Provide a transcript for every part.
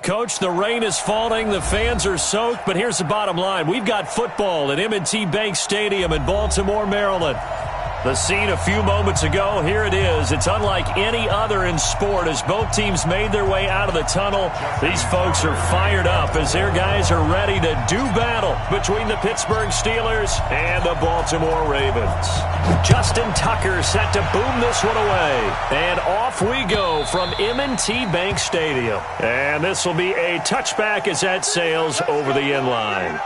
Coach, the rain is falling, the fans are soaked, but here's the bottom line. We've got football at M&T Bank Stadium in Baltimore, Maryland. The scene a few moments ago, here it is. It's unlike any other in sport as both teams made their way out of the tunnel. These folks are fired up as their guys are ready to do battle between the Pittsburgh Steelers and the Baltimore Ravens. Justin Tucker set to boom this one away. And off we go from M&T Bank Stadium. And this will be a touchback as that sails over the end line.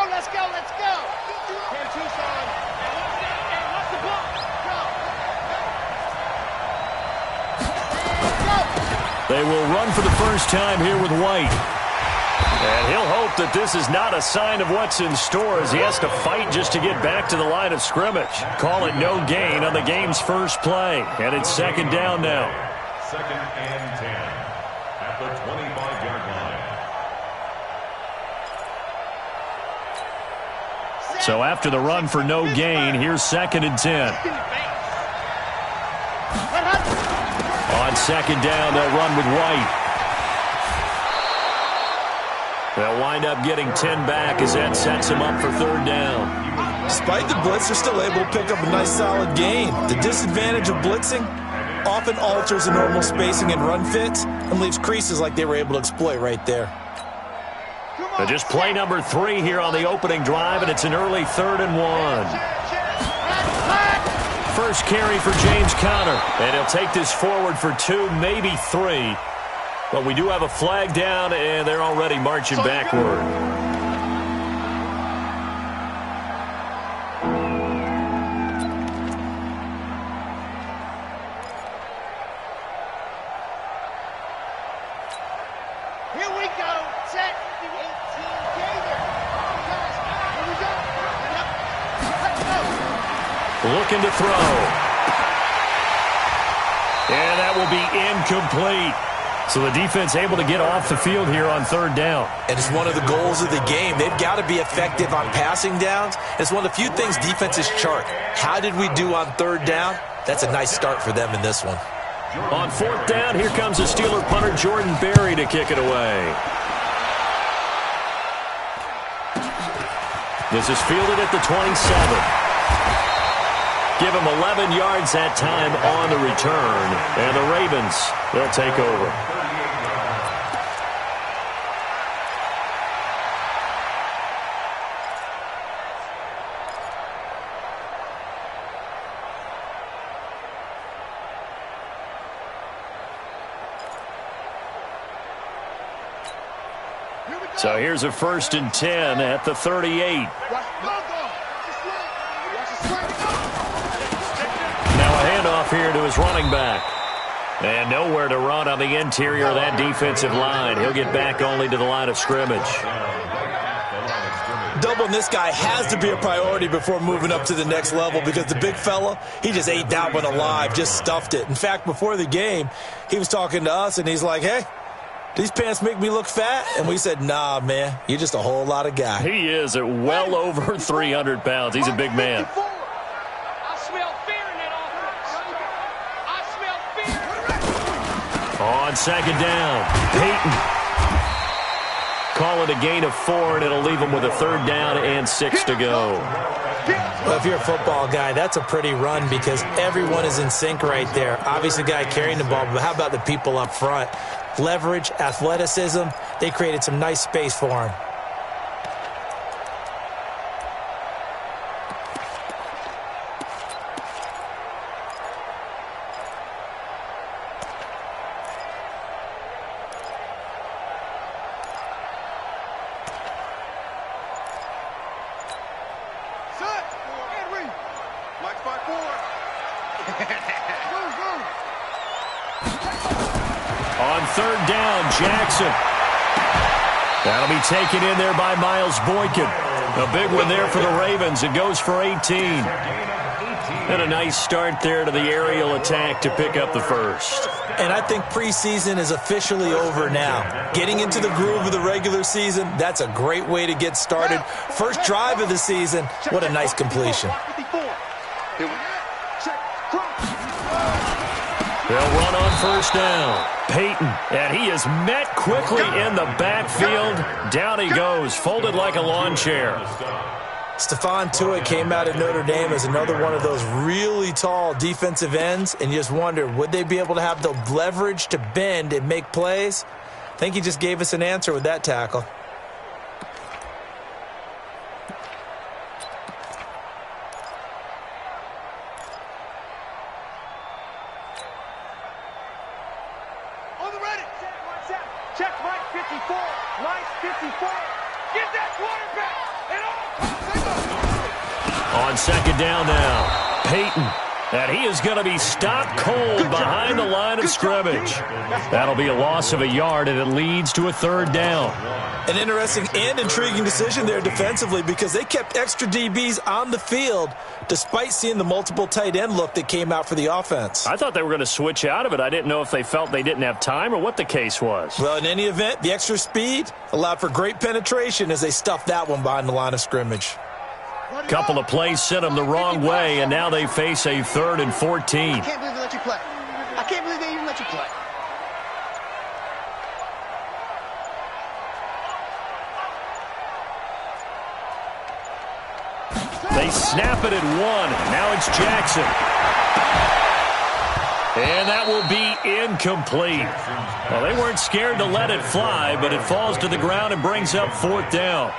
Let's go. They will run for the first time here with White. And he'll hope that this is not a sign of what's in store as he has to fight just to get back to the line of scrimmage. Call it no gain on the game's first play. And it's second down now. Second and 10 at the 25-yard line. So after the run for no gain, here's second and 10. On second down, they'll run with White. They'll wind up getting 10 back as that sets him up for third down. Despite the blitz, they're still able to pick up a nice solid gain. The disadvantage of blitzing often alters the normal spacing and run fits and leaves creases like they were able to exploit right there. But just play number 3 here on the opening drive, and it's an early 3rd and 1. First carry for James Conner, and he'll take this forward for 2, maybe 3. But we do have a flag down, and they're already marching backward. Here we go. Set. 18 Gator. Here we go. Let's go. Looking to throw. And that will be incomplete. So the defense able to get off the field here on third down. And it's one of the goals of the game. They've got to be effective on passing downs. It's one of the few things defenses chart. How did we do on third down? That's a nice start for them in this one. On fourth down, here comes the Steeler punter Jordan Berry to kick it away. This is fielded at the 27. Give him 11 yards that time on the return. And the Ravens, they'll take over. So here's a 1st and 10 at the 38. Handoff here to his running back. And nowhere to run on the interior of that defensive line. He'll get back only to the line of scrimmage. Doubling this guy has to be a priority before moving up to the next level because the big fella, he just ate that one alive, just stuffed it. In fact, before the game, he was talking to us, and he's like, hey, these pants make me look fat? And we said, nah, man, you're just a whole lot of guy. He is at well over 300 pounds. He's a big man. On second down, Peyton. Call it a gain of 4, and it'll leave him with a 3rd down and 6 to go. Well, if you're a football guy, that's a pretty run because everyone is in sync right there. Obviously, the guy carrying the ball, but how about the people up front? Leverage, athleticism, they created some nice space for him. On third down, Jackson. That'll be taken in there by Miles Boykin. A big one there for the Ravens. It goes for 18. And a nice start there to the aerial attack to pick up the first. And I think preseason is officially over now. Getting into the groove of the regular season, that's a great way to get started. First drive of the season, what a nice completion. They'll run on first down. Peyton, and he is met quickly in the backfield. Down he goes, folded like a lawn chair. Stephon Tuitt came out of Notre Dame as another one of those really tall defensive ends, and you just wonder, would they be able to have the leverage to bend and make plays? I think he just gave us an answer with that tackle. On the ready. Check Mike 54. Mike 54. Get that quarterback. And on second down now, Peyton. And he is going to be stopped cold behind the line of scrimmage. That'll be a loss of a yard, and it leads to a third down. An interesting and intriguing decision there defensively because they kept extra DBs on the field despite seeing the multiple tight end look that came out for the offense. I thought they were going to switch out of it. I didn't know if they felt they didn't have time or what the case was. Well, in any event, the extra speed allowed for great penetration as they stuffed that one behind the line of scrimmage. Couple of plays sent them the wrong way, and now they face a 3rd and 14. I can't believe they let you play. I can't believe they even let you play. They snap it at 1. Now it's Jackson. And that will be incomplete. Well, they weren't scared to let it fly, but it falls to the ground and brings up 4th down.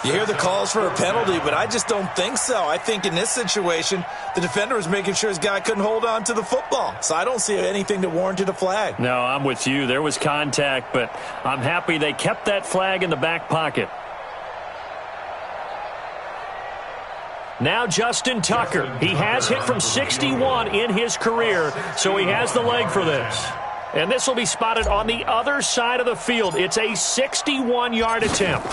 You hear the calls for a penalty, but I just don't think so. I think in this situation, the defender was making sure his guy couldn't hold on to the football. So I don't see anything that warranted a flag. No, I'm with you. There was contact, but I'm happy they kept that flag in the back pocket. Now Justin Tucker. He has hit from 61 in his career, so he has the leg for this. And this will be spotted on the other side of the field. It's a 61-yard attempt.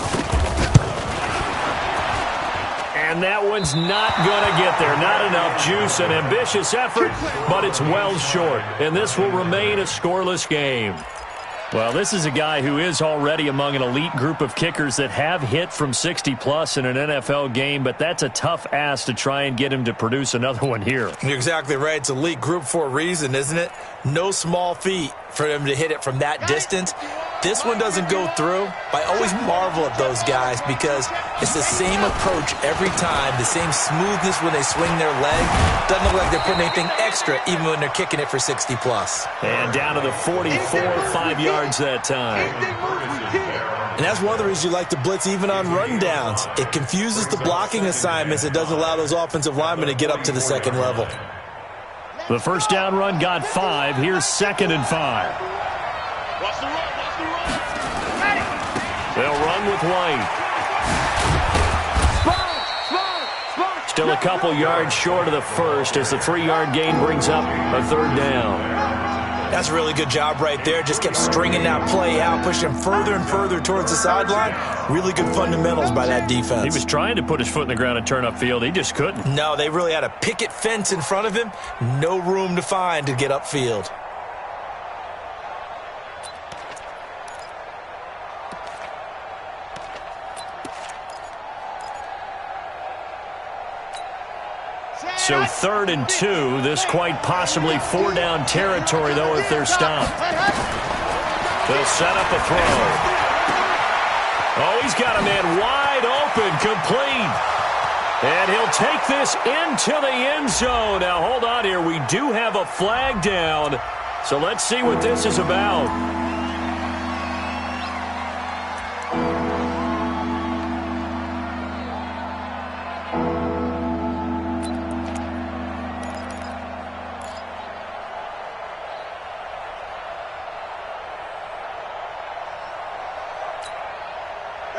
And that one's not going to get there. Not enough juice, an ambitious effort, but it's well short. And this will remain a scoreless game. Well, this is a guy who is already among an elite group of kickers that have hit from 60-plus in an NFL game, but that's a tough ask to try and get him to produce another one here. You're exactly right. It's elite group for a reason, isn't it? No small feat for him to hit it from that distance. This one doesn't go through. I always marvel at those guys because it's the same approach every time, the same smoothness when they swing their leg. Doesn't look like they're putting anything extra even when they're kicking it for 60-plus. And down to the 44, 5 yards that time. And that's one of the reasons you like to blitz even on rundowns. It confuses the blocking assignments. It doesn't allow those offensive linemen to get up to the second level. The first down run got 5. Here's 2nd and 5. Watch the run. They'll run with White. Still a couple yards short of the first as the 3-yard gain brings up a 3rd down. That's a really good job right there. Just kept stringing that play out, pushing further and further towards the sideline. Really good fundamentals by that defense. He was trying to put his foot in the ground and turn upfield. He just couldn't. No, they really had a picket fence in front of him. No room to find to get upfield. So 3rd and 2. This quite possibly 4-down territory, though, if they're stopped. They'll set up a throw. Oh, he's got a man wide open, complete. And he'll take this into the end zone. Now, hold on here. We do have a flag down. So let's see what this is about.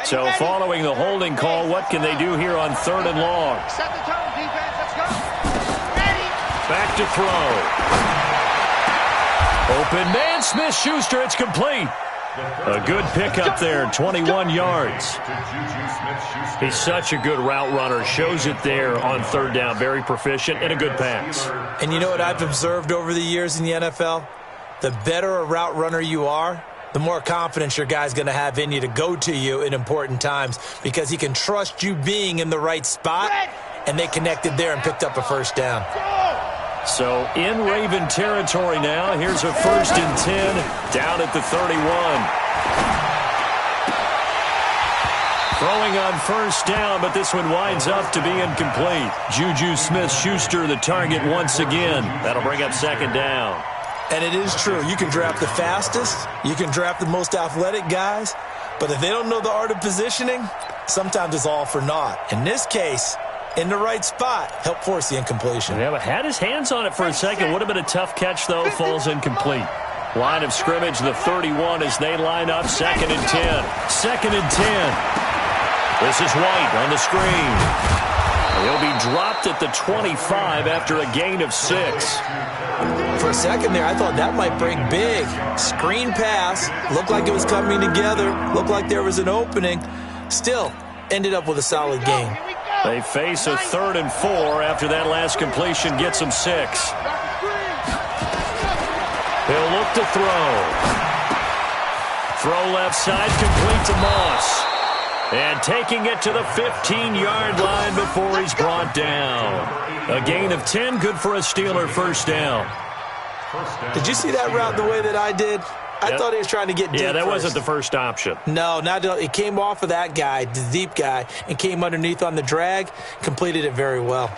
So following the holding call, what can they do here on 3rd and long? Set the tone, defense. Let's go. Ready. Back to throw. Open man, Smith-Schuster. It's complete. A good pickup there, 21 yards. He's such a good route runner. Shows it there on third down. Very proficient and a good pass. And you know what I've observed over the years in the NFL? The better a route runner you are, the more confidence your guy's going to have in you to go to you in important times because he can trust you being in the right spot, and they connected there and picked up a first down. So in Raven territory now. Here's a 1st and 10 down at the 31. Throwing on first down, but this one winds up to be incomplete. Juju Smith-Schuster the target once again. That'll bring up 2nd down. And it is true. You can draft the fastest. You can draft the most athletic guys. But if they don't know the art of positioning, sometimes it's all for naught. In this case, in the right spot, help force the incompletion. Yeah, but had his hands on it for a second. Would have been a tough catch, though. Falls incomplete. Line of scrimmage, the 31 as they line up. 2nd and 10. 2nd and 10. This is White on the screen. He'll be dropped at the 25 after a gain of 6. For a second there, I thought that might break big. Screen pass. Looked like it was coming together. Looked like there was an opening. Still, ended up with a solid gain. They face a 3rd and 4 after that last completion gets them 6. He'll look to throw. Throw left side, complete to Moss. And taking it to the 15-yard line before he's brought down. A gain of 10, good for a Steeler first down. Did you see that route the way that I did? I thought he was trying to get deep. Yeah, that wasn't the first option. No, it came off of that guy, the deep guy, and came underneath on the drag, completed it very well.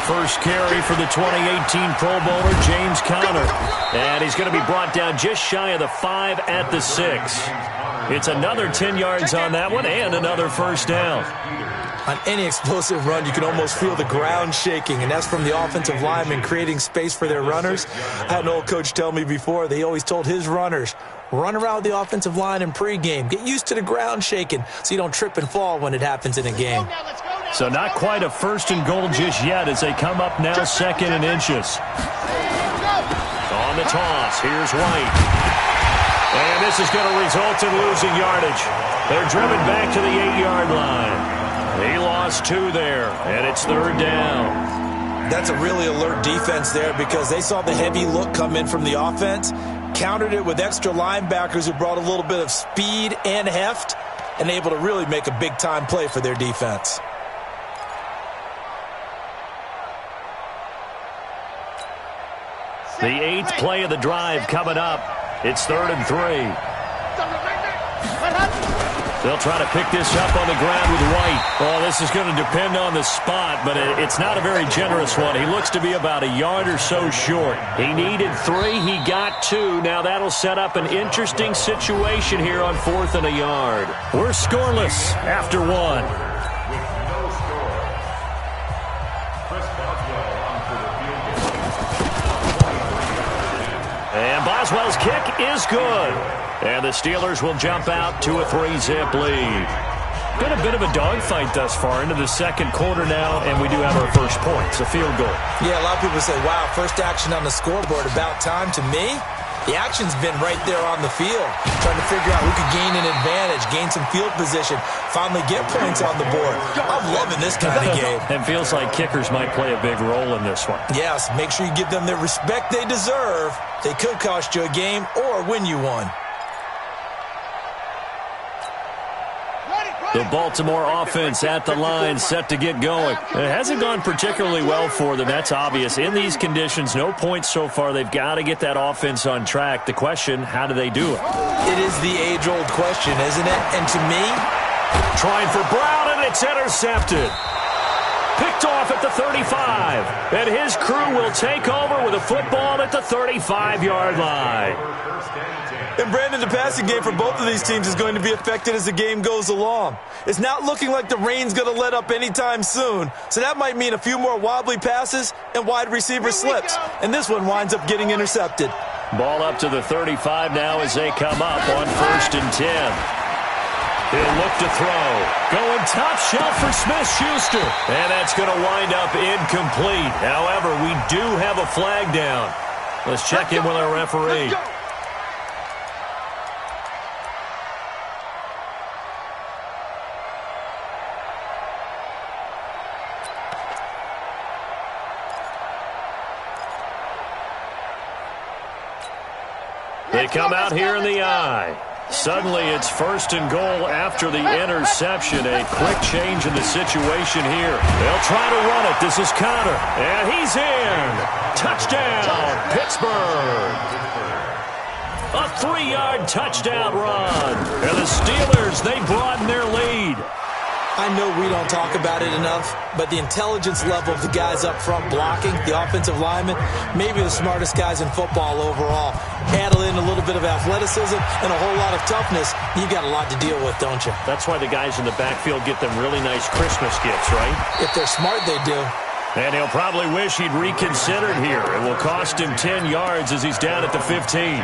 First carry for the 2018 Pro Bowler, James Conner. And he's going to be brought down just shy of the 5 at the 6. It's another 10 yards on that one and another first down. On any explosive run, you can almost feel the ground shaking, and that's from the offensive linemen creating space for their runners. I had an old coach tell me before, he always told his runners, run around the offensive line in pregame. Get used to the ground shaking so you don't trip and fall when it happens in a game. So not quite a 1st and goal just yet as they come up now 2nd and inches. On the toss, here's White. And this is going to result in losing yardage. They're driven back to the 8-yard line. He lost 2 there, and it's 3rd down. That's a really alert defense there because they saw the heavy look come in from the offense, countered it with extra linebackers who brought a little bit of speed and heft, and able to really make a big-time play for their defense. The 8th play of the drive coming up. It's 3rd and 3. They'll try to pick this up on the ground with White. Oh, this is going to depend on the spot, but it's not a very generous one. He looks to be about a yard or so short. He needed 3. He got 2. Now that'll set up an interesting situation here on 4th and a yard. We're scoreless after 1. And Boswell's kick is good. And the Steelers will jump out to a 3-zip lead. Been a bit of a dogfight thus far into the 2nd quarter now, and we do have our first points, a field goal. Yeah, a lot of people say, wow, first action on the scoreboard, about time. To me, the action's been right there on the field, trying to figure out who could gain an advantage, gain some field position, finally get points on the board. I'm loving this kind of game. And feels like kickers might play a big role in this one. Yes, make sure you give them the respect they deserve. They could cost you a game or win you one. The Baltimore offense at the line, set to get going. It hasn't gone particularly well for them. That's obvious. In these conditions, no points so far. They've got to get that offense on track. The question, how do they do it? It is the age-old question, isn't it? And to me, trying for Brown, and it's intercepted. Picked off at the 35. And his crew will take over with a football at the 35-yard line. And Brandon, the passing game for both of these teams is going to be affected as the game goes along. It's not looking like the rain's going to let up anytime soon, so that might mean a few more wobbly passes and wide receiver slips. And this one winds up getting intercepted. Ball up to the 35 now as they come up on 1st and 10. He'll look to throw. Going top shelf for Smith-Schuster. And that's going to wind up incomplete. However, we do have a flag down. Let's check in with our referee. They come out here in the eye. Suddenly, it's 1st and goal after the interception. A quick change in the situation here. They'll try to run it. This is Connor. And he's in. Touchdown, Pittsburgh. A 3-yard touchdown run. And the Steelers, they broaden their lead. I know we don't talk about it enough, but the intelligence level of the guys up front blocking, the offensive linemen, maybe the smartest guys in football overall. Add in a little bit of athleticism and a whole lot of toughness, you got a lot to deal with, don't you? That's why the guys in the backfield get them really nice Christmas gifts, right? If they're smart, they do. And he'll probably wish he'd reconsidered here. It will cost him 10 yards as he's down at the 15.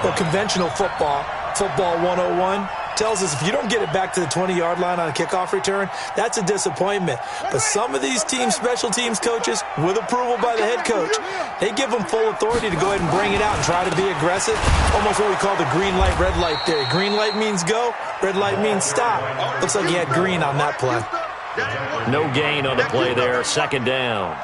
Well, conventional football 101, tells us if you don't get it back to the 20-yard line on a kickoff return, that's a disappointment. But some of these team special teams coaches, with approval by the head coach, they give them full authority to go ahead and bring it out and try to be aggressive. Almost what we call the green light, red light theory. Green light means go, red light means stop. Looks like he had green on that play. No gain on the play there, 2nd down.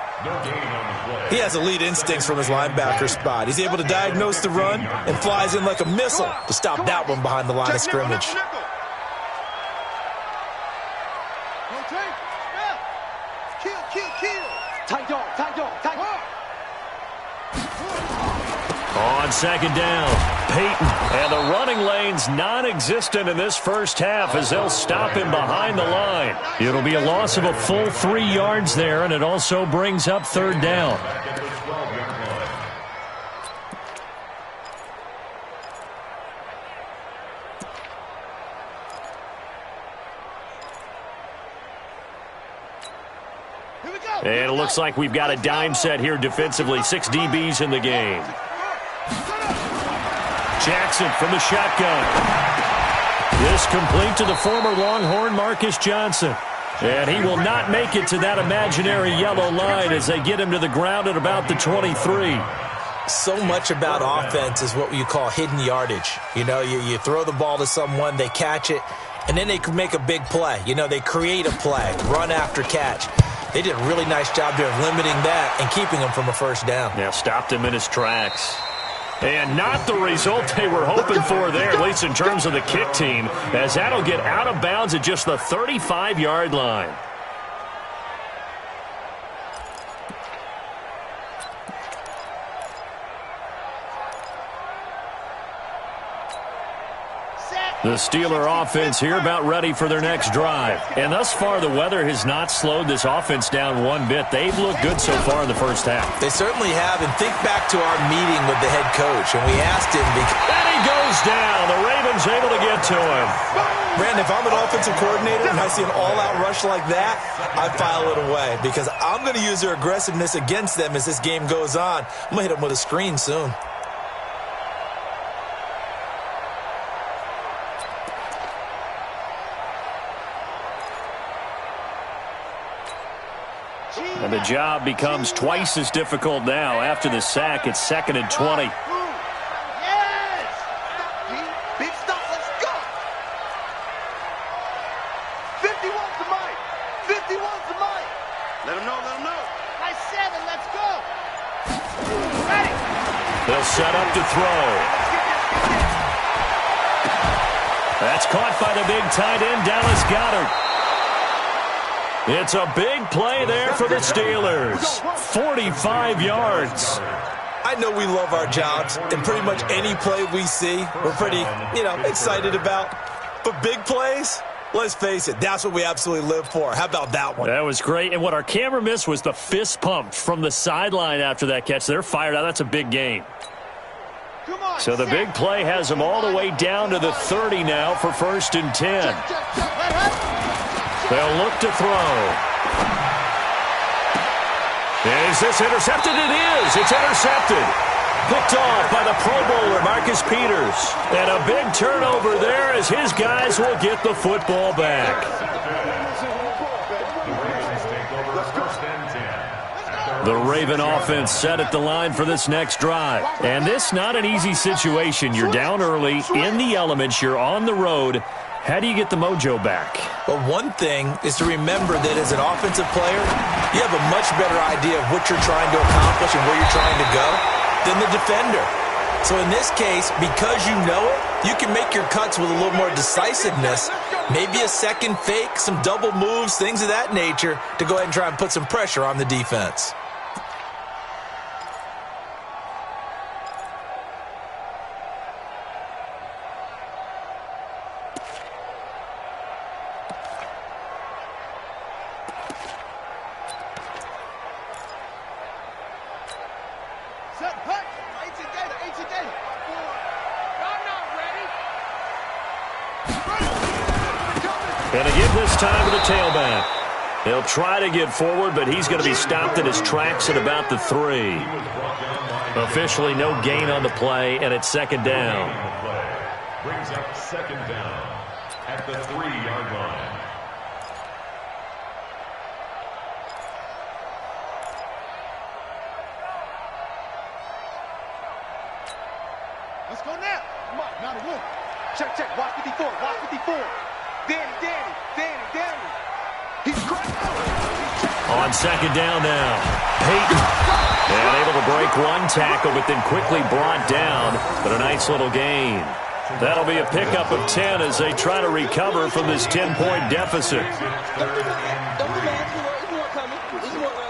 He has elite instincts from his linebacker spot. He's able to diagnose the run and flies in like a missile to stop that one behind the line of scrimmage. On 2nd down, Peyton. And the running lane's non-existent in this first half as they'll stop him behind the line. It'll be a loss of a full 3 yards there, and it also brings up 3rd down. And it looks like we've got a dime set here defensively. 6 DBs in the game. Jackson from the shotgun. This complete to the former Longhorn Marcus Johnson. And he will not make it to that imaginary yellow line as they get him to the ground at about the 23. So much about offense is what you call hidden yardage. You know, you throw the ball to someone, they catch it, and then they can make a big play. You know, they create a play, run after catch. They did a really nice job there of limiting that and keeping him from a 1st down. Yeah, stopped him in his tracks. And not the result they were hoping for there, at least in terms of the kick team, as that'll get out of bounds at just the 35-yard line. The Steeler offense here about ready for their next drive. And thus far, the weather has not slowed this offense down one bit. They've looked good so far in the first half. They certainly have. And think back to our meeting with the head coach. And we asked him. And he goes down. The Ravens able to get to him. Brandon, if I'm an offensive coordinator and I see an all-out rush like that, I file it away. Because I'm going to use their aggressiveness against them as this game goes on. I'm going to hit them with a screen soon. And the job becomes twice as difficult now after the sack. It's 2nd and 20. Yes! Big stuff, let's go! 51's the mic! 51's the mic! Let him know, let him know. Nice 7, let's go! Ready! They'll set up to throw. That's caught by the big tight end, Dallas Goedert. It's a big play there for the Steelers. 45 yards. I know we love our jobs, and pretty much any play we see, we're pretty, excited about. But big plays, let's face it, that's what we absolutely live for. How about that one? That was great. And what our camera missed was the fist pump from the sideline after that catch. They're fired out. That's a big gain. So the big play has them all the way down to the 30 now for 1st and 10. They'll look to throw. Is this intercepted? It is. It's intercepted. The Picked off by the Pro Bowler, Marcus Peters. And a big turnover there as his guys will get the football back. The Raven offense set at the line for this next drive. And this not an easy situation. You're down early, in the elements, you're on the road. How do you get the mojo back? Well, one thing is to remember that as an offensive player, you have a much better idea of what you're trying to accomplish and where you're trying to go than the defender. So in this case, because you know it, you can make your cuts with a little more decisiveness, maybe a second fake, some double moves, things of that nature, to go ahead and try and put some pressure on the defense. And to give this time to the tailback. He'll try to get forward, but he's going to be stopped in his tracks at about the 3. Officially no gain on the play, and it's second down. Brings up second down at the 3-yard line. Let's go now. Come on, now to look. Check. Watch 54. Watch 54. Danny. He's cracked. On second down now. Peyton. And able to break one tackle, but then quickly brought down. But a nice little gain. That'll be a pickup of 10 as they try to recover from this 10-point deficit. Don't be mad. There's more coming. There's more coming.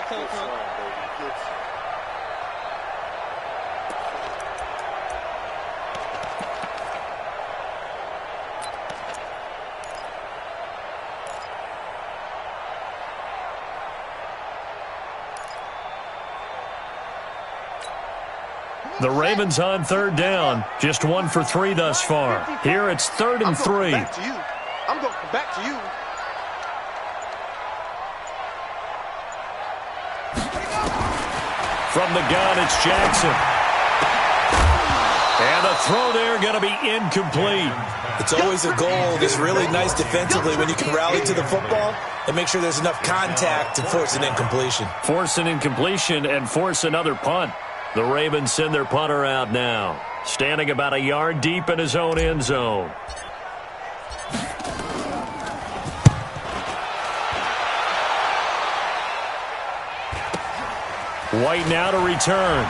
The Ravens on third down. Just 1 for 3 thus far. Here it's 3rd and 3. I'm going to come back to you. From the gun, it's Jackson. And the throw there going to be incomplete. It's always a goal that's really nice defensively when you can rally to the football and make sure there's enough contact to force an incompletion. Force an incompletion and force another punt. The Ravens send their punter out now, standing about a yard deep in his own end zone. White now to return.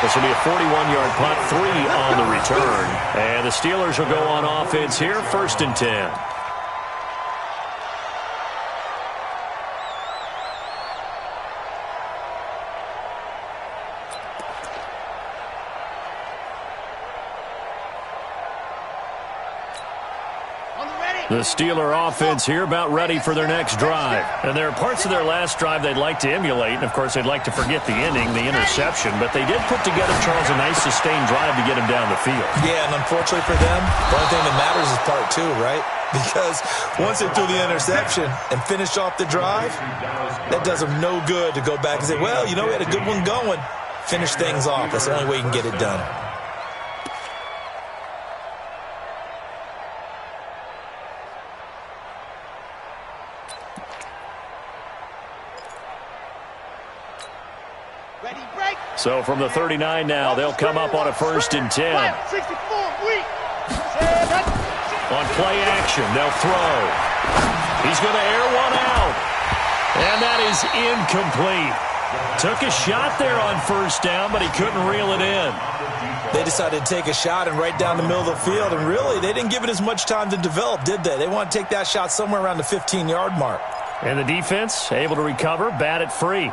This will be a 41-yard punt, 3 on the return. And the Steelers will go on offense here, 1st and 10. The Steeler offense here about ready for their next drive. And there are parts of their last drive they'd like to emulate. And, of course, they'd like to forget the ending, the interception. But they did put together, Charles, a nice sustained drive to get him down the field. Yeah, and unfortunately for them, the only thing that matters is part 2, right? Because once they threw the interception and finished off the drive, that does them no good to go back and say, well, you know, we had a good one going. Finish things off. That's the only way you can get it done. So from the 39 now, they'll come up on a 1st and 10. On play action, they'll throw. He's going to air one out. And that is incomplete. Took a shot there on 1st down, but he couldn't reel it in. They decided to take a shot and right down the middle of the field, and really, they didn't give it as much time to develop, did they? They want to take that shot somewhere around the 15-yard mark. And the defense able to recover, bat it free.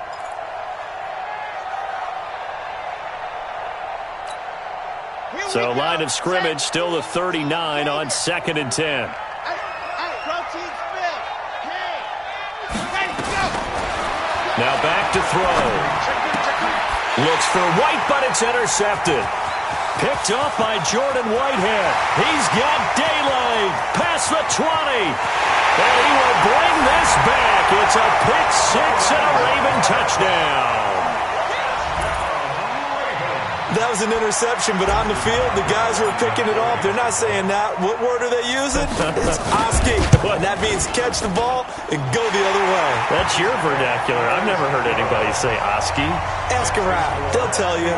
So line of scrimmage still the 39 on 2nd and 10. Now back to throw. Looks for White, but it's intercepted. Picked off by Jordan Whitehead. He's got daylight past the 20. And he will bring this back. It's a pick 6 and a Raven touchdown. That was an interception, but on the field, the guys who are picking it off, they're not saying that. What word are they using? It's Oski. And that means catch the ball and go the other way. That's your vernacular. I've never heard anybody say Oski. Ask around. They'll tell you.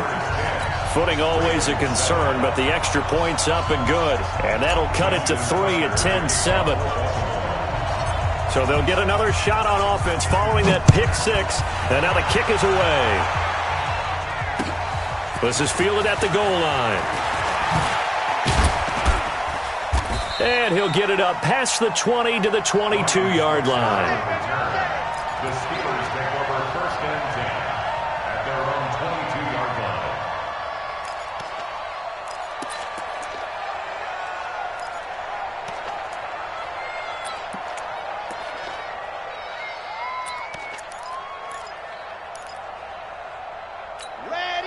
Footing always a concern, but the extra point's up and good. And that'll cut it to 3 at 10-7. So they'll get another shot on offense following that pick six. And now the kick is away. This is fielded at the goal line. And he'll get it up past the 20 to the 22-yard line. The Steelers take over 1st and 10 at their own 22-yard line.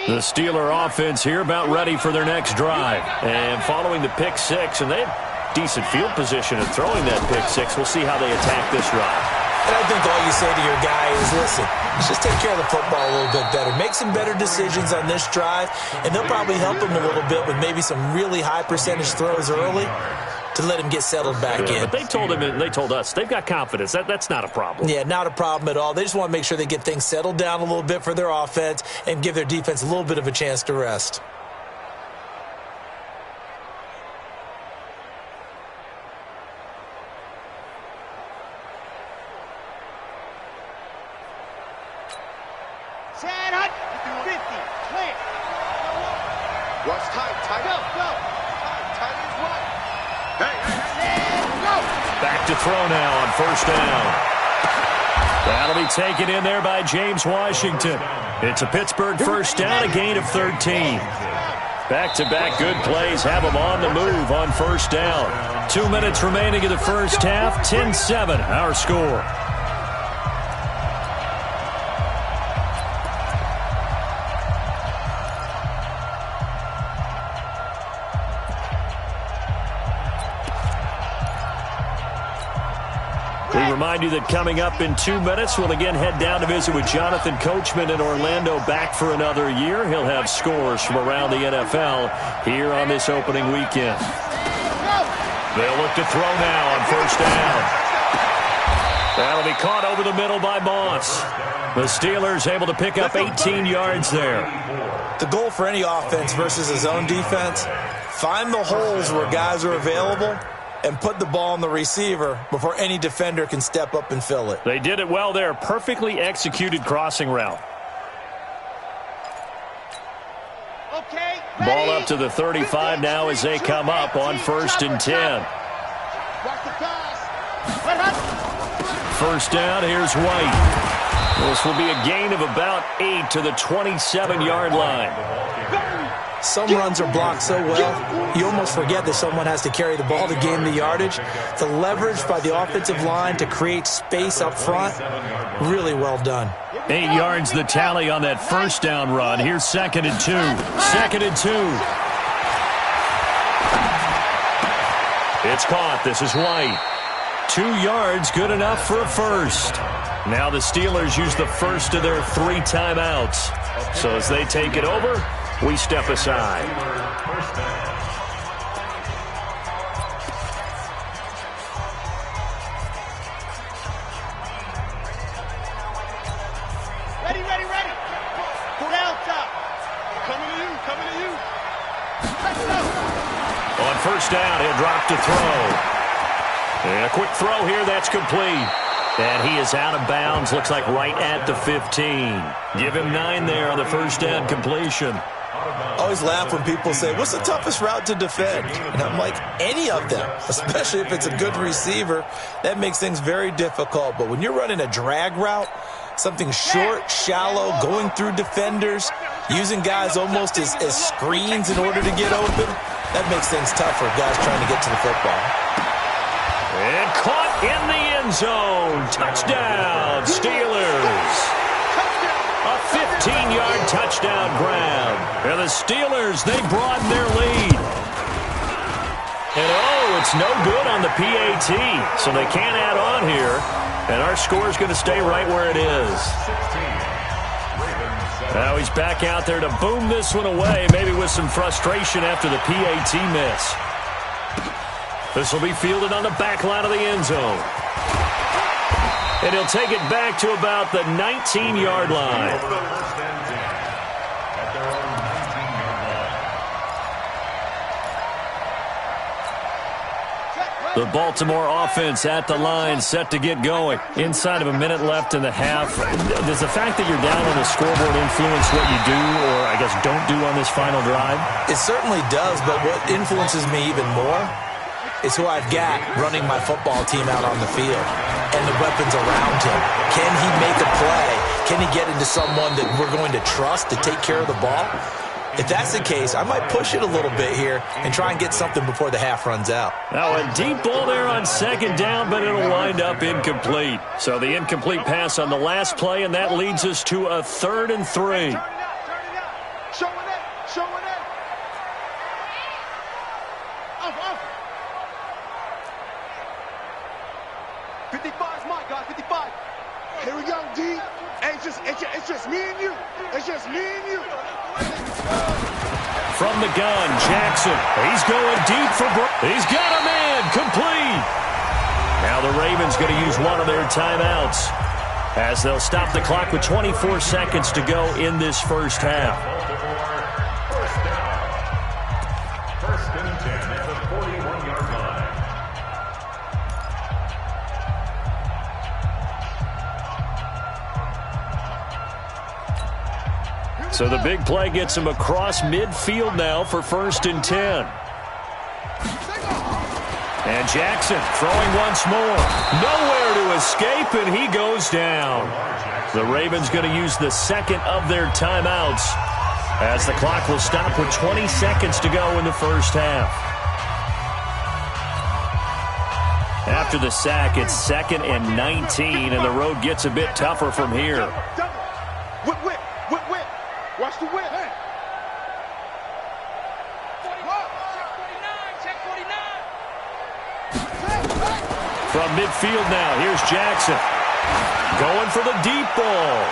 The Steeler offense here about ready for their next drive. And following the pick six, and they have decent field position in throwing that pick six. We'll see how they attack this drive. And I think all you say to your guy is, listen, let's just take care of the football a little bit better. Make some better decisions on this drive, and they'll probably help him a little bit with maybe some really high percentage throws early to let him get settled back in. But they told him, and they told us, they've got confidence. That's not a problem. Yeah, not a problem at all. They just want to make sure they get things settled down a little bit for their offense and give their defense a little bit of a chance to rest. Rush tight, tight. Go, go. Tight is right. Hey, go. Back to throw now on 1st down. That'll be taken in there by James Washington. It's a Pittsburgh 1st down, a gain of 13. Back-to-back good plays have them on the move on 1st down. 2 minutes remaining in the first half, 10-7 our score. We remind you that coming up in 2 minutes, we'll again head down to visit with Jonathan Coachman in Orlando, back for another year. He'll have scores from around the NFL here on this opening weekend. They'll look to throw now on 1st down. That'll be caught over the middle by Moss. The Steelers able to pick up 18 yards there. The goal for any offense versus his own defense, find the holes where guys are available and put the ball on the receiver before any defender can step up and fill it. They did it well there. Perfectly executed crossing route. Okay, Ball up to the 35 now as they come up on 1st and 10. Watch the pass. 1st down, here's White. This will be a gain of about 8 to the 27-yard line. Some runs are blocked so well, you almost forget that someone has to carry the ball to gain the yardage. The leverage by the offensive line to create space up front, really well done. 8 yards the tally on that 1st down run. Here's 2nd and 2. 2nd and 2. It's caught. This is White. 2 yards, good enough for a first. Now the Steelers use the first of their 3 timeouts. So as they take it over, we step aside. Ready, ready, ready. Delta. Coming to you, coming to you. Let's go. On 1st down, he'll drop to throw. And a quick throw here, that's complete. And he is out of bounds, looks like right at the 15. Give him 9 there on the 1st down completion. I always laugh when people say, what's the toughest route to defend? And I'm like, any of them, especially if it's a good receiver. That makes things very difficult. But when you're running a drag route, something short, shallow, going through defenders, using guys almost as screens in order to get open, that makes things tough for guys trying to get to the football. And caught in the end zone. Touchdown, Steelers. A 15-yard touchdown grab. And the Steelers, they broaden their lead. And oh, it's no good on the PAT. So they can't add on here. And our score is going to stay right where it is. 16. Ravens Now he's back out there to boom this one away, maybe with some frustration after the PAT miss. This will be fielded on the back line of the end zone. And he'll take it back to about the 19-yard line. The Baltimore offense at the line, set to get going. Inside of a minute left in the half. Does the fact that you're down on the scoreboard influence what you do, or I guess don't do on this final drive? It certainly does, but what influences me even more is who I've got running my football team out on the field and the weapons around him. Can he make a play? Can he get into someone that we're going to trust to take care of the ball? If that's the case, I might push it a little bit here and try and get something before the half runs out. Now a deep ball there on second down, but it'll wind up incomplete. So the incomplete pass on the last play, and that leads us to a 3rd and 3. Show it. 55's mine, guys. 55. Here we go, D. Hey, it's just me and you. It's just me and you. From the gun, Jackson. He's going deep for he's got a man, complete. Now the Ravens going to use one of their timeouts as they'll stop the clock with 24 seconds to go in this first half. First and 10 at the 41-yard line. So the big play gets him across midfield now for 1st and 10. And Jackson throwing once more. Nowhere to escape, and he goes down. The Ravens going to use the second of their timeouts as the clock will stop with 20 seconds to go in the first half. After the sack, it's 2nd and 19, and the road gets a bit tougher from here. Whip. Watch the whip. Check 49. From midfield now, here's Jackson. Going for the deep ball.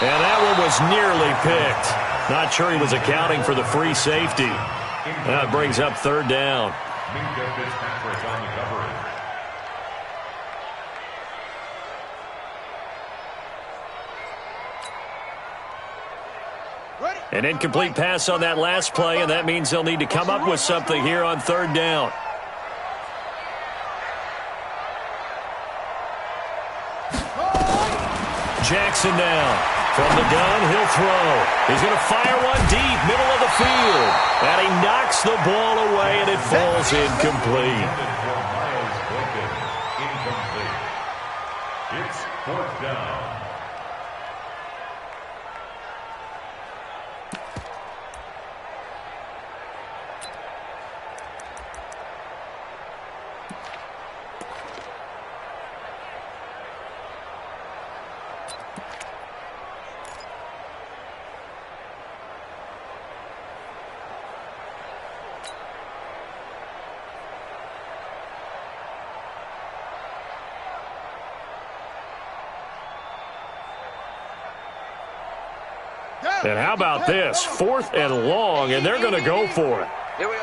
And that one was nearly picked. Not sure he was accounting for the free safety. That brings up 3rd down. Fitzpatrick on the coverage. An incomplete pass on that last play, and that means they'll need to come up with something here on 3rd down. Jackson now. From the gun, he'll throw. He's going to fire one deep, middle of the field. And he knocks the ball away, and it falls incomplete. It's 4th down. And how about this? 4th and long, and they're going to go for it. Here we go.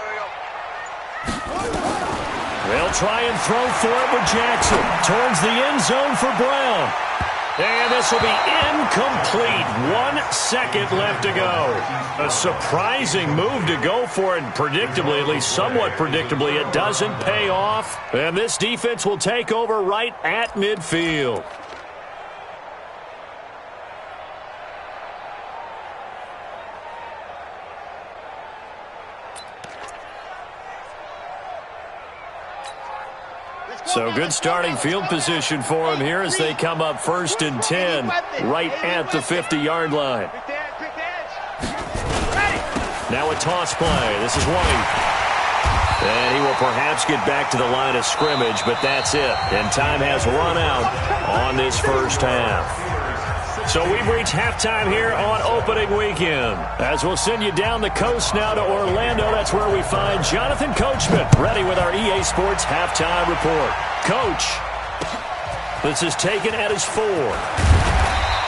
They'll try and throw for it with Jackson. Turns the end zone for Brown. And this will be incomplete. 1 second left to go. A surprising move to go for it. Predictably, at least somewhat predictably, it doesn't pay off. And this defense will take over right at midfield. So good starting field position for him here as they come up 1st and 10 right at the 50-yard line. Now a toss play. This is White. And he will perhaps get back to the line of scrimmage, but that's it. And time has run out on this first half. So we've reached halftime here on opening weekend. As we'll send you down the coast now to Orlando, that's where we find Jonathan Coachman ready with our EA Sports halftime report. Coach, this is taken at his 4.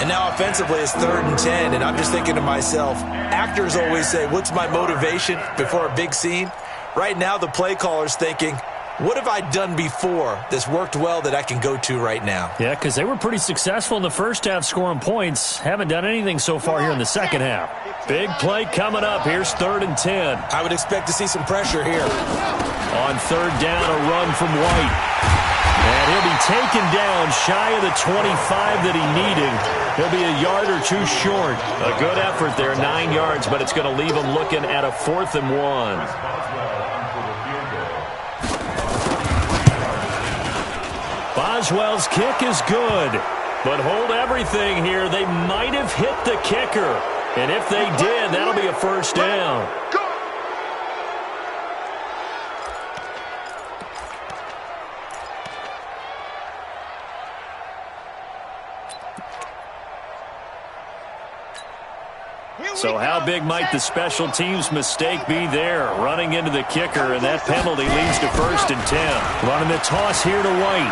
And now offensively, it's 3rd and 10, and I'm just thinking to myself, actors always say, what's my motivation before a big scene? Right now, the play caller's thinking, what have I done before that's worked well that I can go to right now? Yeah, because they were pretty successful in the first half scoring points. Haven't done anything so far here in the second half. Big play coming up. Here's 3rd and 10. I would expect to see some pressure here. On 3rd down, a run from White. And he'll be taken down shy of the 25 that he needed. He'll be a yard or two short. A good effort there, 9 yards, but it's going to leave him looking at a 4th and 1. Boswell's kick is good. But hold everything here. They might have hit the kicker. And if they did, that'll be a 1st down. So how big might the special teams mistake be there? Running into the kicker, and that penalty leads to 1st and 10. Running the toss here to White.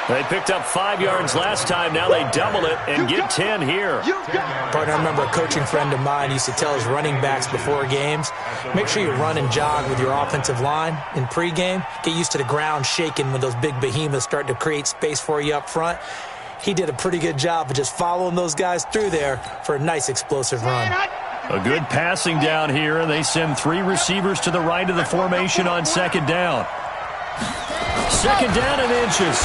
They picked up 5 yards last time. Now they double it and get 10 here. Partner, I remember a coaching friend of mine used to tell his running backs before games, make sure you run and jog with your offensive line in pregame. Get used to the ground shaking when those big behemoths start to create space for you up front. He did a pretty good job of just following those guys through there for a nice explosive run. A good passing down here, and they send 3 receivers to the right of the formation on 2nd down. 2nd down and inches.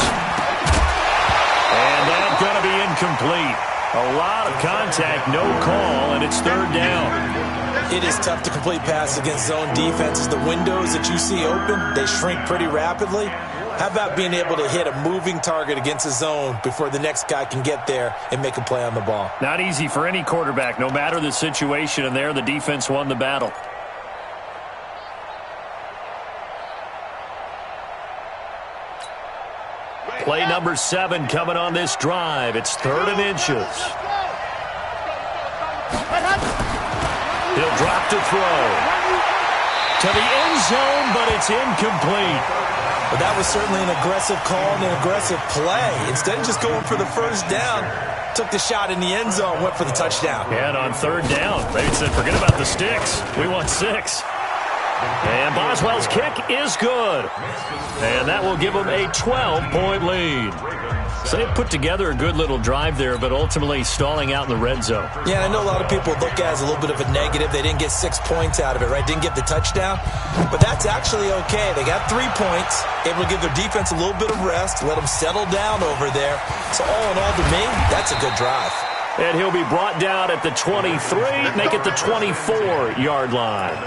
And that's going to be incomplete. A lot of contact, no call, and it's 3rd down. It is tough to complete passes against zone defenses. The windows that you see open, they shrink pretty rapidly. How about being able to hit a moving target against a zone before the next guy can get there and make a play on the ball? Not easy for any quarterback, no matter the situation, and there the defense won the battle. Play number 7 coming on this drive. It's 3rd and inches. He'll drop to throw. To the end zone, but it's incomplete. But that was certainly an aggressive call and an aggressive play. Instead of just going for the 1st down, took the shot in the end zone, went for the touchdown. And on 3rd down, they said, forget about the sticks. We want 6. And Boswell's kick is good. And that will give them a 12-point lead. So they put together a good little drive there, but ultimately stalling out in the red zone. Yeah, I know a lot of people look at it as a little bit of a negative. They didn't get 6 points out of it, right? Didn't get the touchdown. But that's actually okay. They got 3 points, able to give their defense a little bit of rest, let them settle down over there. So all in all, to me, that's a good drive. And he'll be brought down at the 23, make it the 24-yard line.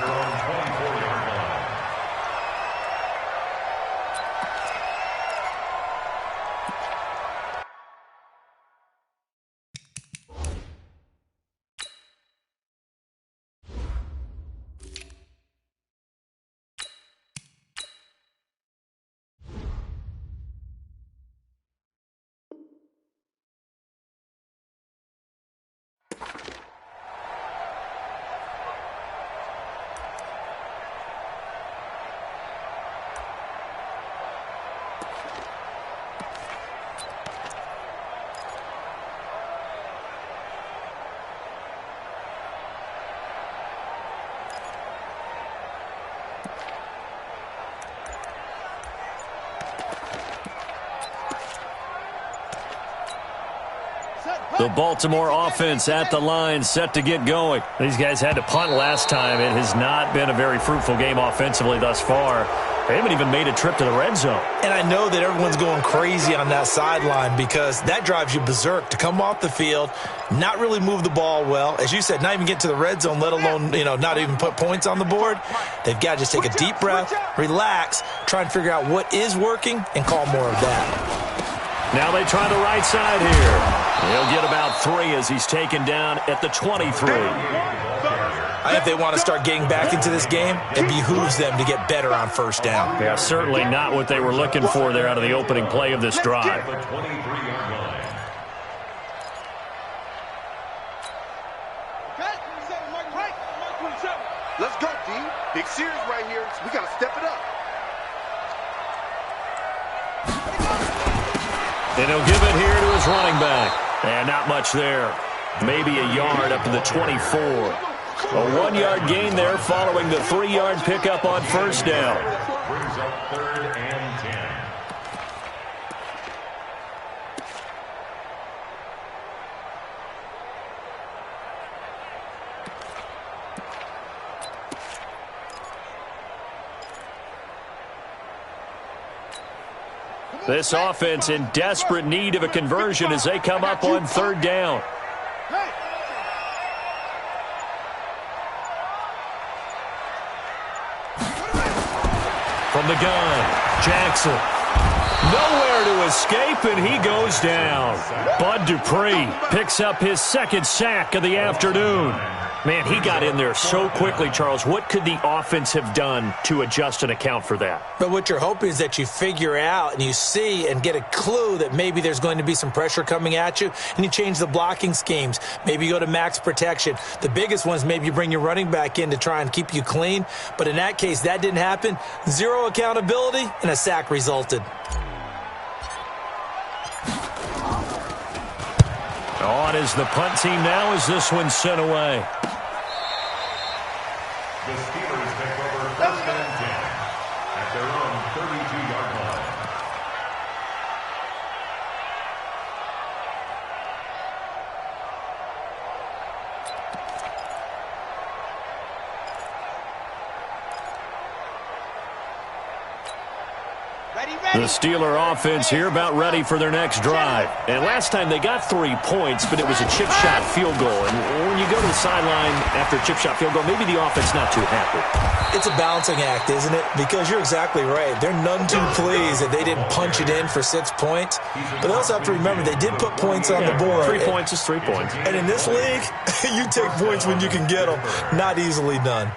The Baltimore offense at the line, set to get going. These guys had to punt last time. It has not been a very fruitful game offensively thus far. They haven't even made a trip to the red zone. And I know that everyone's going crazy on that sideline because that drives you berserk to come off the field, not really move the ball well. As you said, not even get to the red zone, let alone, not even put points on the board. They've got to just take a deep breath, relax, try and figure out what is working, and call more of that. Now they try the right side here. He'll get about 3 as he's taken down at the 23. I think they want to start getting back into this game, it behooves them to get better on 1st down. Yeah, certainly not what they were looking for there out of the opening play of this drive. Let's go, D. Big series right here. We got to step it up. And he'll give it here to his running back. And not much there. Maybe a yard up to the 24. A 1-yard gain there following the 3-yard pickup on first down. Brings up 3rd and 10. This offense in desperate need of a conversion as they come up on 3rd down. From the gun, Jackson. Nowhere to escape, and he goes down. Bud Dupree picks up his 2nd sack of the afternoon. Man, he got in there so quickly, Charles. What could the offense have done to adjust and account for that? But what you're hoping is that you figure out and you see and get a clue that maybe there's going to be some pressure coming at you, and you change the blocking schemes. Maybe you go to max protection. The biggest one is maybe you bring your running back in to try and keep you clean. But in that case, that didn't happen. 0 accountability, and a sack resulted. On is the punt team now as this one's sent away. The Steelers take over 1st and 10 at their own 32-yard line. The Steeler offense here about ready for their next drive. And last time they got 3 points, but it was a chip shot field goal. And when you go to the sideline after a chip shot field goal, maybe the offense not too happy. It's a balancing act, isn't it? Because you're exactly right. They're none too pleased that they didn't punch it in for 6 points. But they also have to remember they did put points on the board. 3 points is 3 points. And in this league, you take points when you can get them. Not easily done.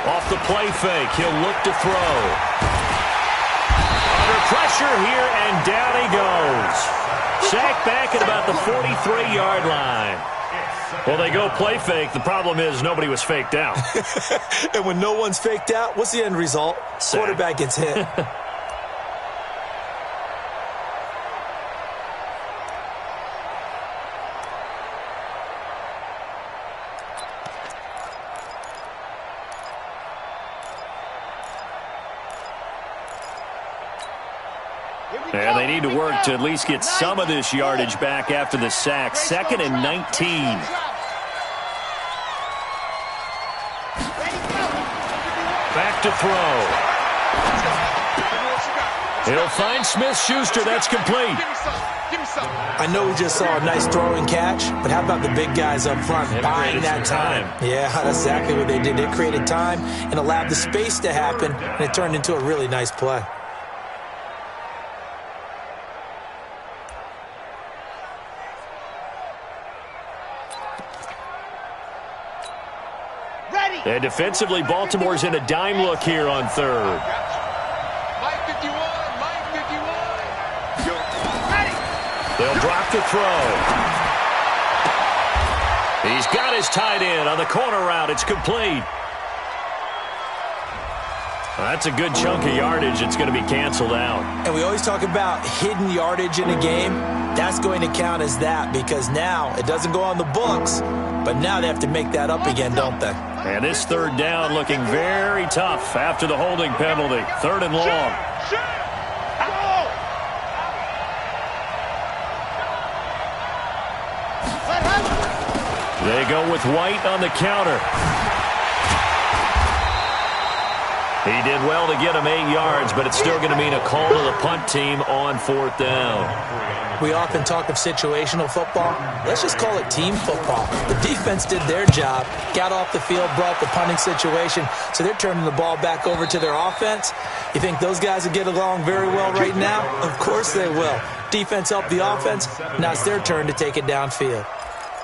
Off the play fake, he'll look to throw. Under pressure here, and down he goes. Sacked back at about the 43-yard line. Well, they go play fake. The problem is nobody was faked out. And when no one's faked out, what's the end result? Sack. Quarterback gets hit. And they need to work to at least get some of this yardage back after the sack. 2nd and 19. Back to throw. He'll find Smith-Schuster. That's complete. I know we just saw a nice throwing catch, but how about the big guys up front buying that time? Yeah, that's exactly what they did. They created time and allowed the space to happen, and it turned into a really nice play. And defensively, Baltimore's in a dime look here on 3rd. They'll drop the throw. He's got his tight end on the corner route. It's complete. Well, that's a good chunk of yardage. It's going to be canceled out. And we always talk about hidden yardage in a game. That's going to count as that because now it doesn't go on the books, but now they have to make that up again, don't they? And this 3rd down looking very tough after the holding penalty. 3rd and long. They go with White on the counter. He did well to get him 8 yards, but it's still going to mean a call to the punt team on 4th down. We often talk of situational football. Let's just call it team football. The defense did their job, got off the field, brought the punting situation, so they're turning the ball back over to their offense. You think those guys will get along very well right now? Of course they will. Defense helped the offense. Now it's their turn to take it downfield.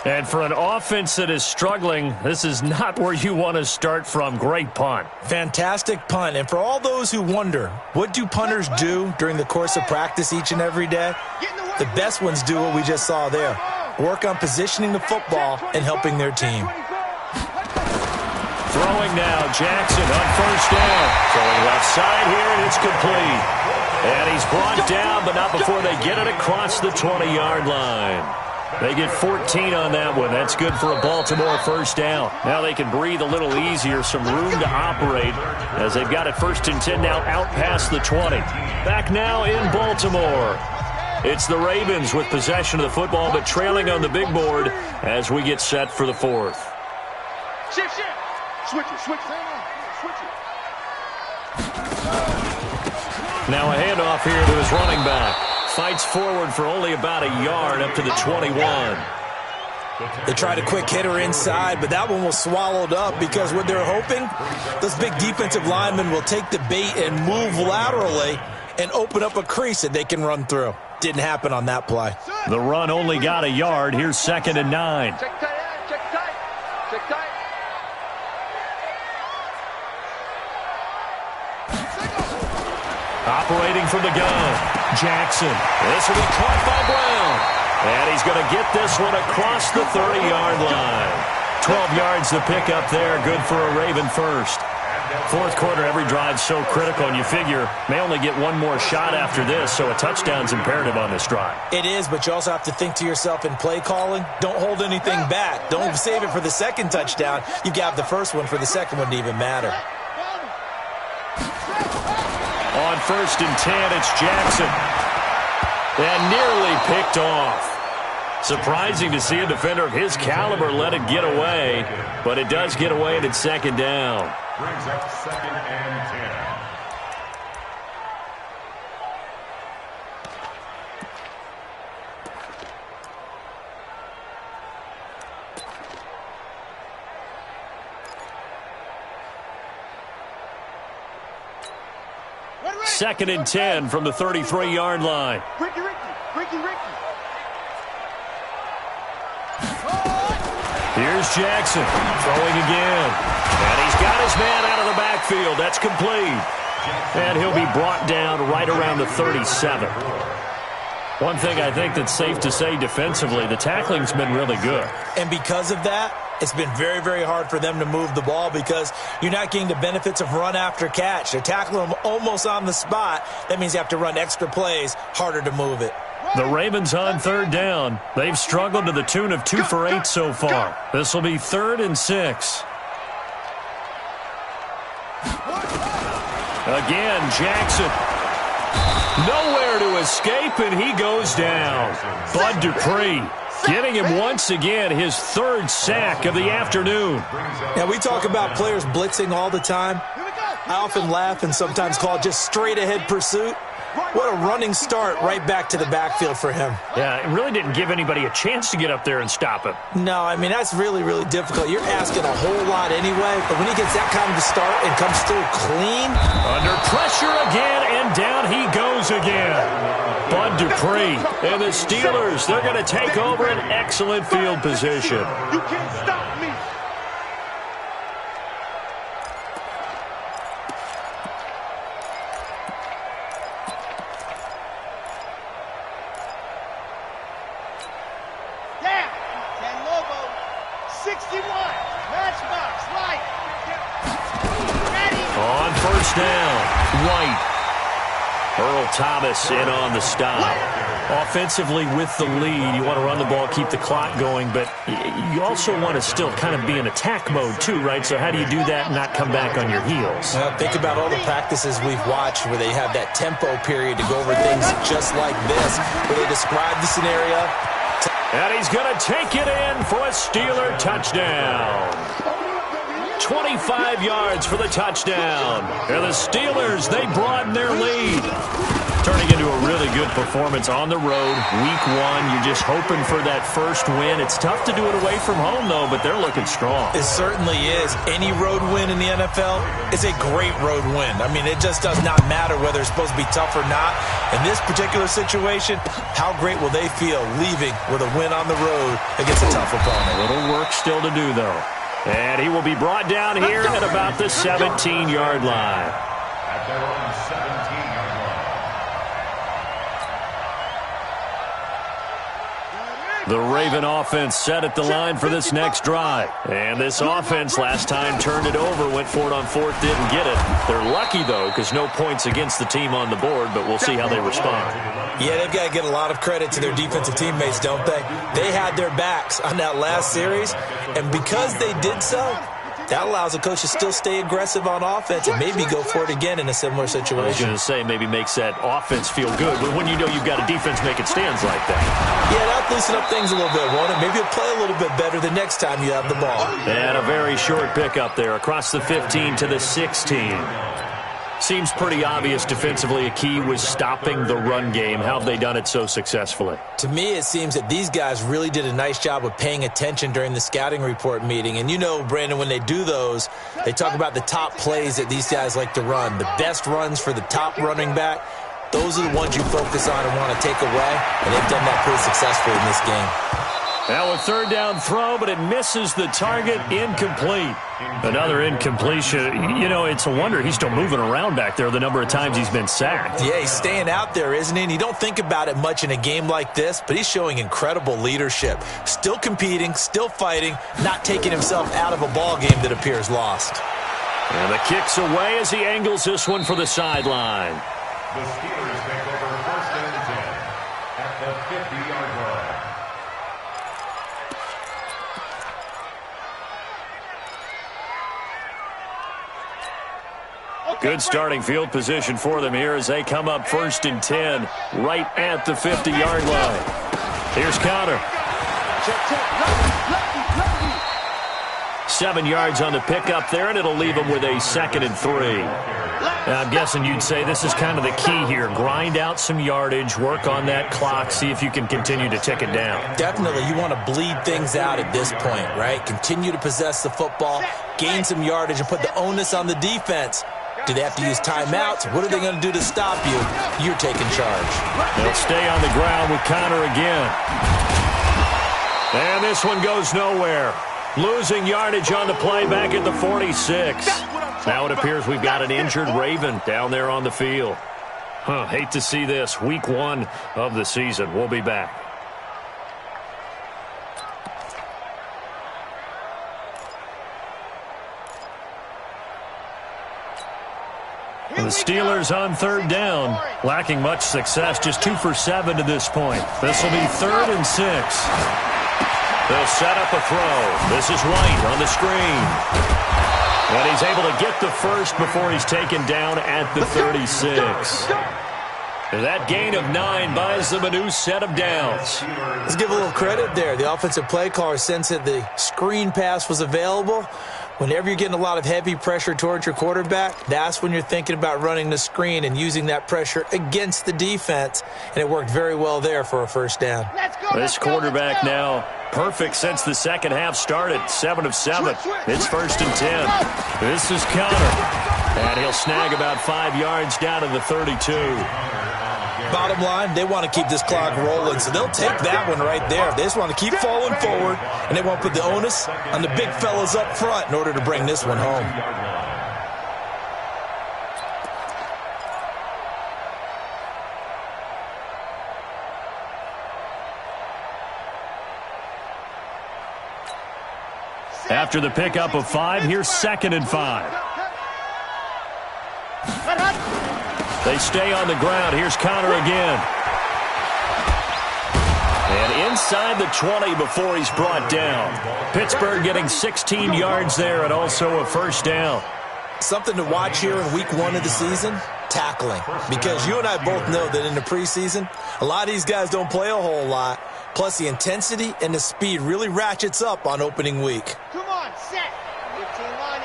And for an offense that is struggling, this is not where you want to start from. Great punt. Fantastic punt. And for all those who wonder, what do punters do during the course of practice each and every day? The best ones do what we just saw there. Work on positioning the football and helping their team. Throwing now, Jackson on first down. Throwing left side here, and it's complete. And he's brought down, but not before they get it across the 20-yard line. They get 14 on that one. That's good for a Baltimore first down. Now they can breathe a little easier, some room to operate as they've got it 1st and 10 now out past the 20. Back now in Baltimore. It's the Ravens with possession of the football, but trailing on the big board as we get set for the 4th. Shift. Switch it. Switch it. Now a handoff here to his running back. Fights forward for only about a yard up to the 21. They tried a quick hitter inside, but that one was swallowed up because what they're hoping, those big defensive linemen will take the bait and move laterally and open up a crease that they can run through. Didn't happen on that play. The run only got a yard. Here's 2nd and 9. Check tight. Operating from the gun, Jackson. This will be caught by Brown. And he's going to get this one across the 30-yard line. 12 yards to pick up there. Good for a Raven first. 4th quarter, every drive's so critical, and you figure may only get one more shot after this, so a touchdown's imperative on this drive. It is, but you also have to think to yourself in play calling, don't hold anything back. Don't save it for the second touchdown. You got the first one for the second one to even matter. On 1st and 10, it's Jackson. And nearly picked off. Surprising to see a defender of his caliber let it get away, but it does get away and it's 2nd down. Brings up 2nd and 10. Second and 10 from the 33-yard line. Ricky. Here's Jackson throwing again. And he's got his man out of the backfield. That's complete. And he'll be brought down right around the 37. One thing I think that's safe to say defensively, the tackling's been really good. And because of that, it's been very, very hard for them to move the ball because you're not getting the benefits of run after catch. They're tackling them almost on the spot. That means you have to run extra plays, harder to move it. The Ravens on 3rd down. They've struggled to the tune of 2 for 8 so far. This will be 3rd and 6. Again, Jackson. Nowhere to escape, and he goes down. Bud Dupree getting him once again, his 3rd sack of the afternoon. Now, we talk about players blitzing all the time. I often laugh and sometimes call it just straight-ahead pursuit. What a running start right back to the backfield for him. Yeah, it really didn't give anybody a chance to get up there and stop him. No, I mean, that's really, really difficult. You're asking a whole lot anyway, but when he gets that kind of a start and comes through clean. Under pressure again, and down he goes again. Bud Dupree and the Steelers, they're going to take over an excellent field position. You can't stop me. Down, White. Earl Thomas in on the stop. Offensively with the lead, you want to run the ball, keep the clock going, but you also want to still kind of be in attack mode too, right? So how do you do that and not come back on your heels? Think about all the practices we've watched where they have that tempo period to go over things just like this, where they describe the scenario. And he's going to take it in for a Steeler touchdown. 25 yards for the touchdown. And the Steelers, they broaden their lead. Turning into a really good performance on the road. Week 1, you're just hoping for that first win. It's tough to do it away from home, though, but they're looking strong. It certainly is. Any road win in the NFL is a great road win. I mean, it just does not matter whether it's supposed to be tough or not. In this particular situation, how great will they feel leaving with a win on the road against a tough opponent? A little work still to do, though. And he will be brought down here at about the 17-yard line. At their own 17-yard line. The Raven offense set at the line for this next drive. And this offense last time turned it over, went for it on 4th, didn't get it. They're lucky, though, because no points against the team on the board, but we'll see how they respond. Yeah, they've got to get a lot of credit to their defensive teammates, don't they? They had their backs on that last series, and because they did so, that allows the coach to still stay aggressive on offense and maybe go for it again in a similar situation. I was going to say maybe makes that offense feel good, but when you know you've got a defense making stands like that. Yeah, that'll loosen up things a little bit, won't it? Maybe you'll play a little bit better the next time you have the ball. And a very short pickup there across the 15 to the 16. Seems pretty obvious defensively a key was stopping the run game. How have they done it so successfully? To me, it seems that these guys really did a nice job of paying attention during the scouting report meeting. And you know, Brandon, when they do those, they talk about the top plays that these guys like to run. The best runs for the top running back, those are the ones you focus on and want to take away. And they've done that pretty successfully in this game. Now a 3rd down throw, but it misses the target. Incomplete. Another incompletion. You know, it's a wonder he's still moving around back there the number of times he's been sacked. Yeah, he's staying out there, isn't he? And you don't think about it much in a game like this, but he's showing incredible leadership. Still competing, still fighting, not taking himself out of a ball game that appears lost. And the kick's away as he angles this one for the sideline. The Steelers take over 1st and 10 at the 50-yard line. Good starting field position for them here as they come up 1st and 10 right at the 50-yard line. Here's Connor. 7 yards on the pickup there, and it'll leave them with a 2nd and 3. Now, I'm guessing you'd say this is kind of the key here. Grind out some yardage, work on that clock, see if you can continue to tick it down. Definitely. You want to bleed things out at this point, right? Continue to possess the football, gain some yardage, and put the onus on the defense. Do they have to use timeouts? What are they going to do to stop you? You're taking charge. They'll stay on the ground with Connor again. And this one goes nowhere. Losing yardage on the play back at the 46. Now it appears we've got an injured Raven down there on the field. Hate to see this. Week 1 of the season. We'll be back. The Steelers on 3rd down, lacking much success, just 2 for 7 to this point. This will be 3rd and 6. They'll set up a throw. This is White on the screen. And he's able to get the first before he's taken down at the 36. That gain of 9 buys them a new set of downs. Let's give a little credit there. The offensive play caller sensed that the screen pass was available. Whenever you're getting a lot of heavy pressure towards your quarterback, that's when you're thinking about running the screen and using that pressure against the defense. And it worked very well there for a 1st down. This quarterback now perfect since the second half started. 7 of 7. It's 1st and 10. This is Connor. And he'll snag about 5 yards down to the 32. Bottom line, they want to keep this clock rolling, so they'll take that one right there. They just want to keep falling forward, and they want to put the onus on the big fellas up front in order to bring this one home. After the pickup of 5, here's 2nd and 5. They stay on the ground. Here's Connor again. And inside the 20 before he's brought down. Pittsburgh getting 16 yards there and also a 1st down. Something to watch here in week 1 of the season, tackling. Because you and I both know that in the preseason, a lot of these guys don't play a whole lot. Plus, the intensity and the speed really ratchets up on opening week. Come on, set. 15 line,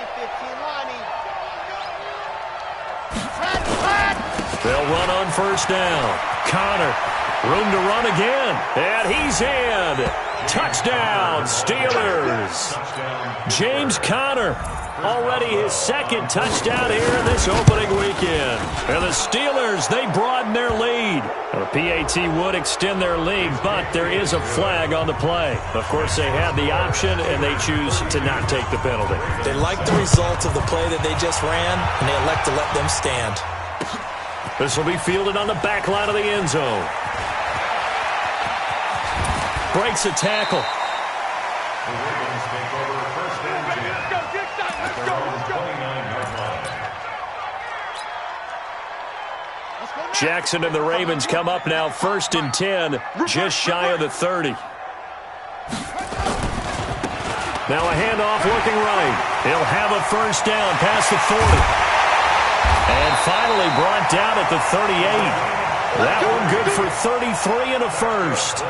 They'll run on first down. Connor, room to run again. And he's in. Touchdown, Steelers. James Conner, already his second touchdown here in this opening weekend. And the Steelers, they broaden their lead. The PAT would extend their lead, but there is a flag on the play. Of course, they had the option, and they choose to not take the penalty. They like the results of the play that they just ran, and they elect to let them stand. This will be fielded on the back line of the end zone. Breaks a tackle. The Ravens take over first and 10 at their own 29-yard line. Jackson and the Ravens come up now first and 10, just shy of the 30. Now a handoff looking right. He'll have a first down past the 40. And finally brought down at the 38. That one good for 33 and a first.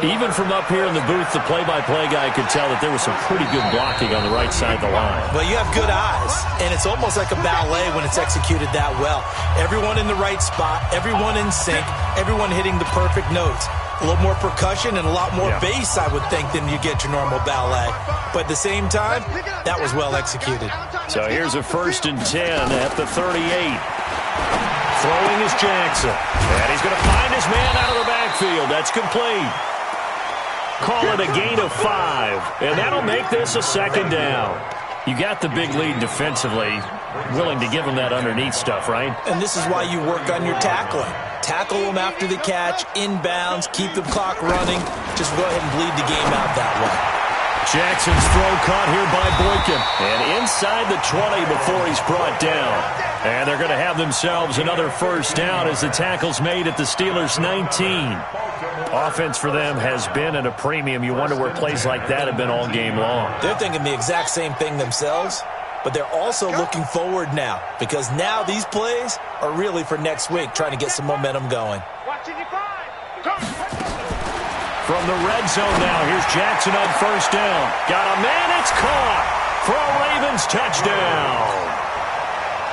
Even from up here in the booth, the play-by-play guy could tell that there was some pretty good blocking on the right side of the line. Well, you have good eyes, and it's almost like a ballet when it's executed that well. Everyone in the right spot, everyone in sync, everyone hitting the perfect notes. A little more percussion and a lot more bass, I would think, than you get your normal ballet. But at the same time, that was well executed. So here's a first and 10 at the 38. Throwing is Jackson. And he's going to find his man out of the backfield. That's complete. Call it a gain of 5. And that'll make this a second down. You got the big lead defensively. Willing to give him that underneath stuff, right? And this is why you work on your tackling. Tackle them after the catch, inbounds, keep the clock running. Just go ahead and bleed the game out that way. Jackson's throw caught here by Boykin. And inside the 20 before he's brought down. And they're going to have themselves another first down as the tackle's made at the Steelers' 19. Offense for them has been at a premium. You wonder where plays like that have been all game long. They're thinking the exact same thing themselves, but they're also looking forward now because now these plays are really for next week, trying to get some momentum going. From the red zone now, here's Jackson on first down. Got a man, it's caught for a Ravens touchdown.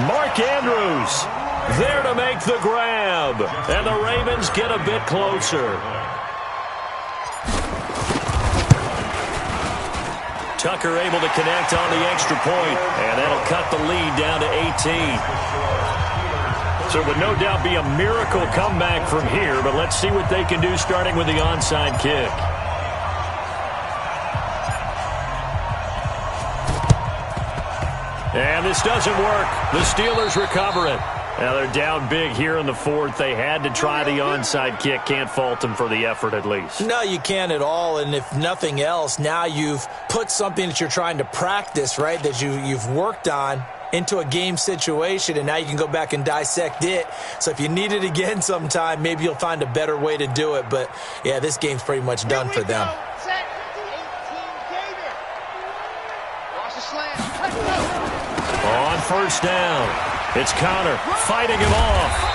Mark Andrews there to make the grab, and the Ravens get a bit closer. Tucker able to connect on the extra point, and that'll cut the lead down to 18. So it would no doubt be a miracle comeback from here, but let's see what they can do starting with the onside kick. And this doesn't work. The Steelers recover it. Now they're down big here in the fourth. They had to try the onside kick. Can't fault them for the effort at least. No, you can't at all. And if nothing else, now you've put something that you're trying to practice, right, that you've worked on into a game situation, and now you can go back and dissect it. So if you need it again sometime, maybe you'll find a better way to do it. But, yeah, this game's pretty much done for them. On first down, it's Connor fighting him off.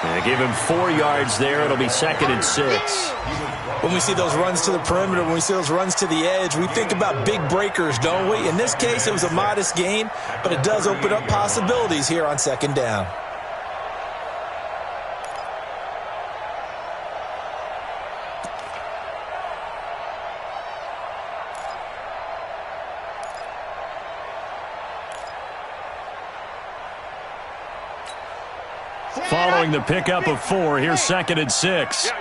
And give him 4 yards there. It'll be second and 6. When we see those runs to the perimeter, when we see those runs to the edge, we think about big breakers, don't we? In this case, it was a modest gain, but it does open up possibilities here on second down. Following the pickup of 4, here's second and 6.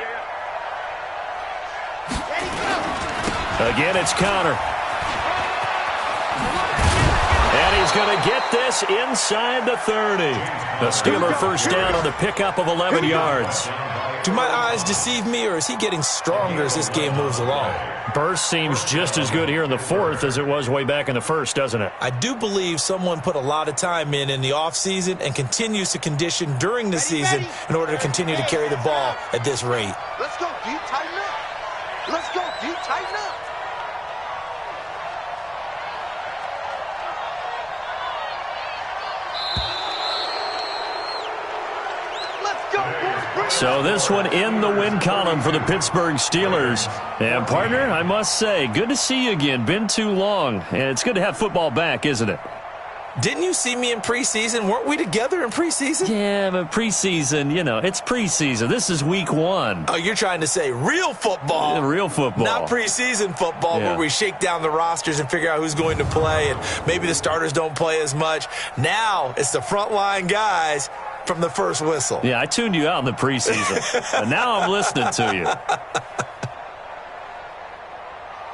Again, it's Connor. And he's going to get this inside the 30. A Steeler first down on the pickup of 11 yards. Do my eyes deceive me, or is he getting stronger as this game moves along? Burst seems just as good here in the fourth as it was way back in the first, doesn't it? I do believe someone put a lot of time in the offseason and continues to condition during the season in order to continue to carry the ball at this rate. Let's go, deep, tighten up. Let's go, deep, tighten up. So this one in the win column for the Pittsburgh Steelers. And, partner, I must say, good to see you again. Been too long. And it's good to have football back, isn't it? Didn't you see me in preseason? Weren't we together in preseason? Yeah, but preseason, it's preseason. This is week 1. Oh, you're trying to say real football. Yeah, real football. Not preseason football where we shake down the rosters and figure out who's going to play, and maybe the starters don't play as much. Now it's the frontline guys from the first whistle. Yeah, I tuned you out in the preseason, and now I'm listening to you.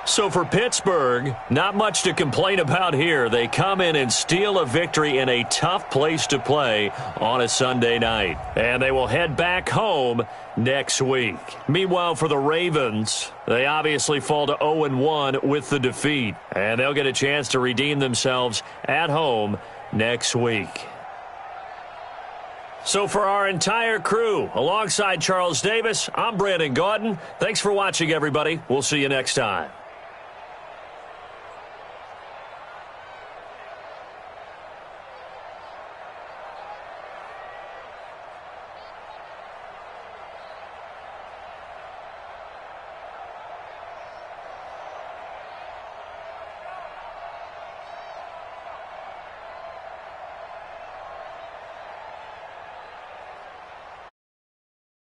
So for Pittsburgh, not much to complain about here. They come in and steal a victory in a tough place to play on a Sunday night. And they will head back home next week. Meanwhile, for the Ravens, they obviously fall to 0-1 with the defeat. And they'll get a chance to redeem themselves at home next week. So for our entire crew, alongside Charles Davis, I'm Brandon Gaudin. Thanks for watching, everybody. We'll see you next time.